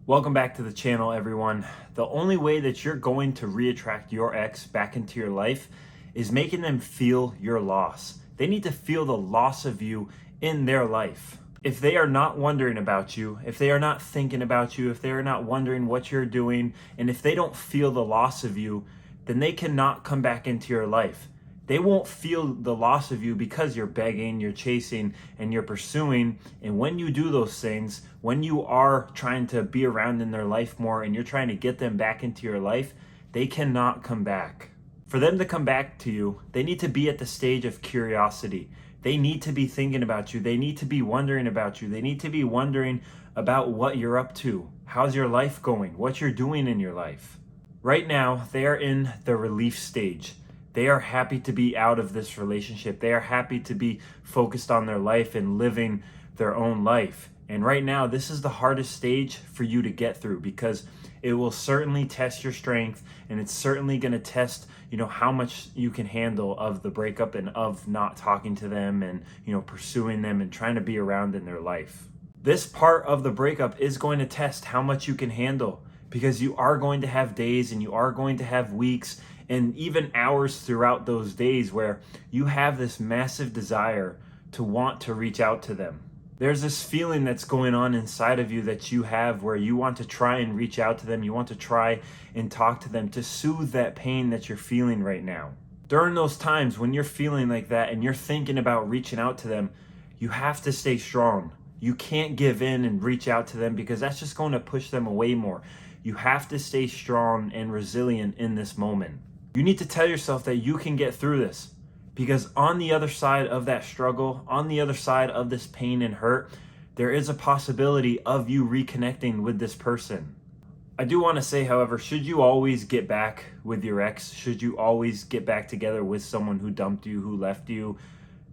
Welcome back to the channel, everyone. The only way that you're going to reattract your ex back into your life is making them feel your loss. They need to feel the loss of you in their life. If they are not wondering about you, if they are not thinking about you, if they are not wondering what you're doing, and if they don't feel the loss of you, then they cannot come back into your life. They won't feel the loss of you because you're begging, you're chasing, and you're pursuing. And when you do those things, when you are trying to be around in their life more and you're trying to get them back into your life, they cannot come back. For them to come back to you, they need to be at the stage of curiosity. They need to be thinking about you. They need to be wondering about you. They need to be wondering about what you're up to. How's your life going? What you're doing in your life. Right now, they are in the relief stage. They are happy to be out of this relationship. They are happy to be focused on their life and living their own life. And right now, this is the hardest stage for you to get through because it will certainly test your strength, and it's certainly going to test, how much you can handle of the breakup and of not talking to them and, pursuing them and trying to be around in their life. This part of the breakup is going to test how much you can handle because you are going to have days and you are going to have weeks and even hours throughout those days where you have this massive desire to want to reach out to them. There's this feeling that's going on inside of you that you have where you want to try and reach out to them. You want to try and talk to them to soothe that pain that you're feeling right now. During those times when you're feeling like that and you're thinking about reaching out to them, you have to stay strong. You can't give in and reach out to them because that's just going to push them away more. You have to stay strong and resilient in this moment. You need to tell yourself that you can get through this because on the other side of that struggle, on the other side of this pain and hurt, there is a possibility of you reconnecting with this person. I do want to say, however, should you always get back with your ex? Should you always get back together with someone who dumped you, who left you?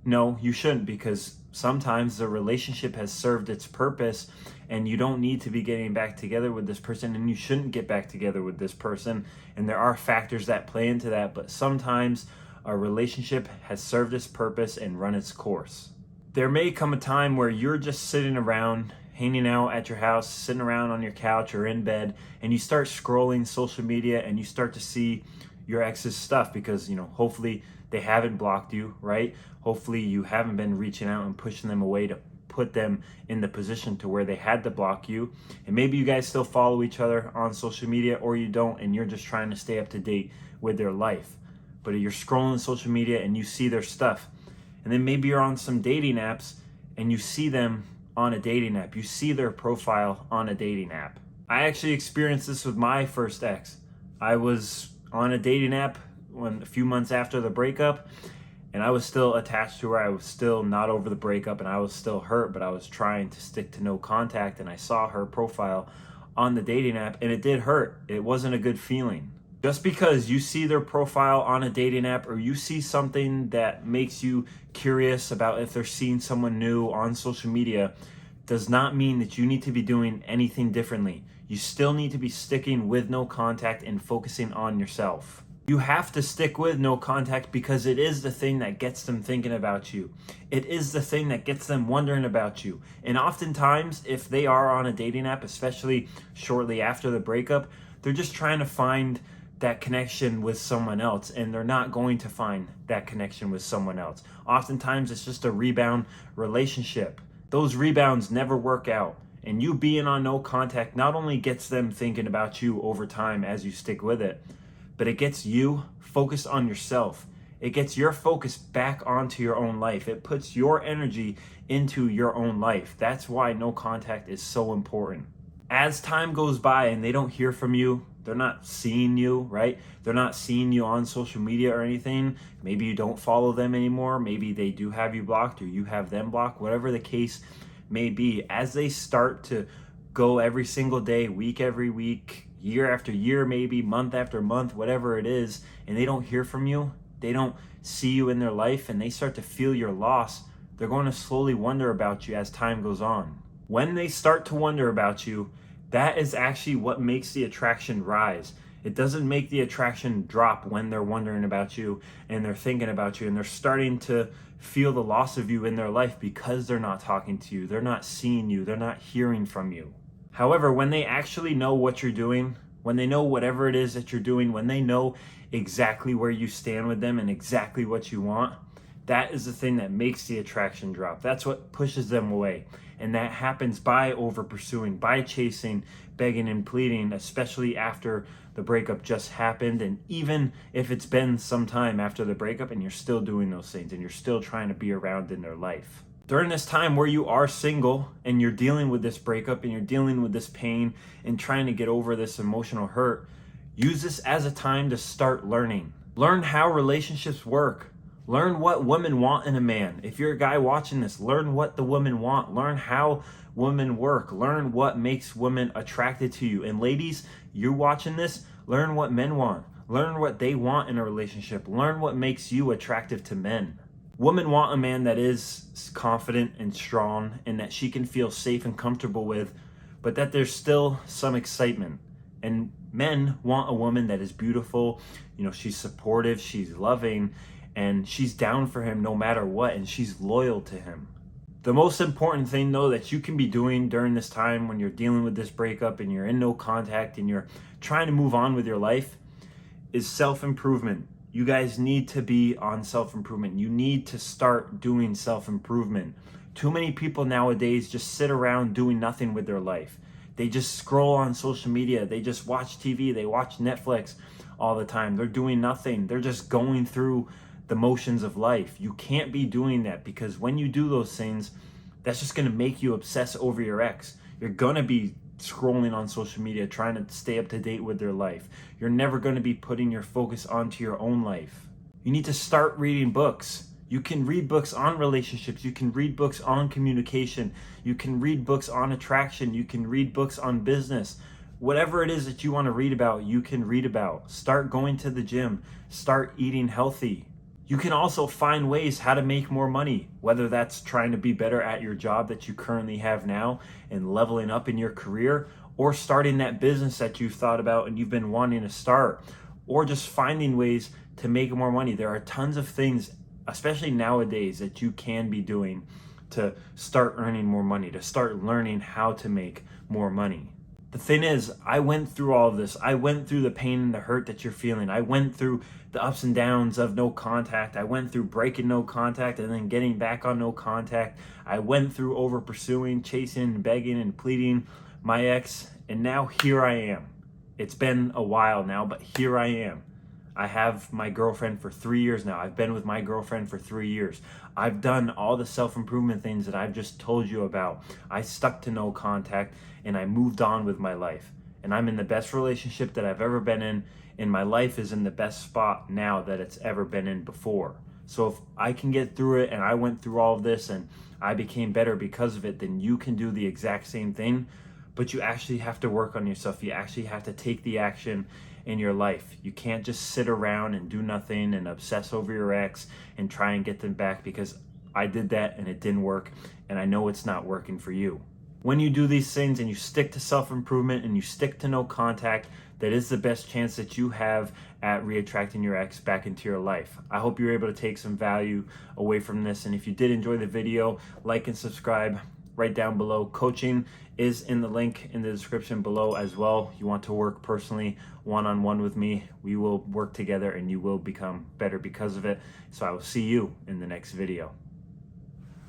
No, you shouldn't, because sometimes the relationship has served its purpose and you don't need to be getting back together with this person, and you shouldn't get back together with this person. And there are factors that play into that, but sometimes a relationship has served its purpose and run its course. There may come a time where you're just sitting around, hanging out at your house, sitting around on your couch or in bed, and you start scrolling social media and you start to see your ex's stuff because, hopefully they haven't blocked you, right? Hopefully you haven't been reaching out and pushing them away to put them in the position to where they had to block you. And maybe you guys still follow each other on social media, or you don't, and you're just trying to stay up to date with their life. But you're scrolling social media and you see their stuff. And then maybe you're on some dating apps and you see them on a dating app. You see their profile on a dating app. I actually experienced this with my first ex. I was on a dating app a few months after the breakup, and I was still attached to her. I was still not over the breakup and I was still hurt, but I was trying to stick to no contact, and I saw her profile on the dating app and it did hurt. It wasn't a good feeling. Just because you see their profile on a dating app or you see something that makes you curious about if they're seeing someone new on social media does not mean that you need to be doing anything differently. You still need to be sticking with no contact and focusing on yourself. You have to stick with no contact because it is the thing that gets them thinking about you. It is the thing that gets them wondering about you. And oftentimes, if they are on a dating app, especially shortly after the breakup, they're just trying to find that connection with someone else, and they're not going to find that connection with someone else. Oftentimes, it's just a rebound relationship. Those rebounds never work out. And you being on no contact not only gets them thinking about you over time as you stick with it, but it gets you focused on yourself. It gets your focus back onto your own life. It puts your energy into your own life. That's why no contact is so important. As time goes by and they don't hear from you, they're not seeing you, right? They're not seeing you on social media or anything. Maybe you don't follow them anymore. Maybe they do have you blocked or you have them blocked, whatever the case may be. As they start to go every single day, week every week, year after year, maybe month after month, whatever it is, and they don't hear from you, they don't see you in their life, and they start to feel your loss, they're going to slowly wonder about you as time goes on. When they start to wonder about you, that is actually what makes the attraction rise. It doesn't make the attraction drop when they're wondering about you and they're thinking about you and they're starting to feel the loss of you in their life because they're not talking to you, they're not seeing you, they're not hearing from you. However, when they actually know what you're doing, when they know whatever it is that you're doing, when they know exactly where you stand with them and exactly what you want, that is the thing that makes the attraction drop. That's what pushes them away. And that happens by over pursuing, by chasing, begging and pleading, especially after the breakup just happened. And even if it's been some time after the breakup and you're still doing those things and you're still trying to be around in their life. During this time where you are single and you're dealing with this breakup and you're dealing with this pain and trying to get over this emotional hurt, use this as a time to start learning. Learn how relationships work. Learn what women want in a man. If you're a guy watching this, learn what the women want. Learn how women work. Learn what makes women attracted to you. And ladies, you're watching this, learn what men want. Learn what they want in a relationship. Learn what makes you attractive to men. Women want a man that is confident and strong and that she can feel safe and comfortable with, but that there's still some excitement. And men want a woman that is beautiful, she's supportive, she's loving, and she's down for him no matter what, and she's loyal to him. The most important thing, though, that you can be doing during this time when you're dealing with this breakup and you're in no contact and you're trying to move on with your life is self-improvement. You guys need to be on self-improvement. You need to start doing self-improvement. Too many people nowadays just sit around doing nothing with their life. They just scroll on social media. They just watch TV. They watch Netflix all the time. They're doing nothing. They're just going through the motions of life. You can't be doing that, because when you do those things, that's just going to make you obsess over your ex. You're going to be scrolling on social media trying to stay up to date with their life. You're never going to be putting your focus onto your own life. You need to start reading books. You can read books on relationships. You can read books on communication. You can read books on attraction. You can read books on business. Whatever it is that you want to read about, you can read about. Start going to the gym. Start eating healthy. You can also find ways how to make more money, whether that's trying to be better at your job that you currently have now and leveling up in your career, or starting that business that you've thought about and you've been wanting to start, or just finding ways to make more money. There are tons of things, especially nowadays, that you can be doing to start earning more money, to start learning how to make more money. The thing is, I went through all of this. I went through the pain and the hurt that you're feeling. I went through the ups and downs of no contact. I went through breaking no contact and then getting back on no contact. I went through over pursuing, chasing, begging, and pleading my ex. And now here I am. It's been a while now, but here I am. I have my girlfriend for 3 years now. I've been with my girlfriend for 3 years. I've done all the self-improvement things that I've just told you about. I stuck to no contact and I moved on with my life. And I'm in the best relationship that I've ever been in, and my life is in the best spot now that it's ever been in before. So if I can get through it and I went through all of this and I became better because of it, then you can do the exact same thing. But you actually have to work on yourself. You actually have to take the action in your life. You can't just sit around and do nothing and obsess over your ex and try and get them back, because I did that and it didn't work, and I know it's not working for you. When you do these things and you stick to self-improvement and you stick to no contact, that is the best chance that you have at reattracting your ex back into your life. I hope you're able to take some value away from this, and if you did enjoy the video, like and subscribe right down below. Coaching is in the link in the description below as well. You want to work personally one-on-one with me, we will work together and you will become better because of it. So I will see you in the next video.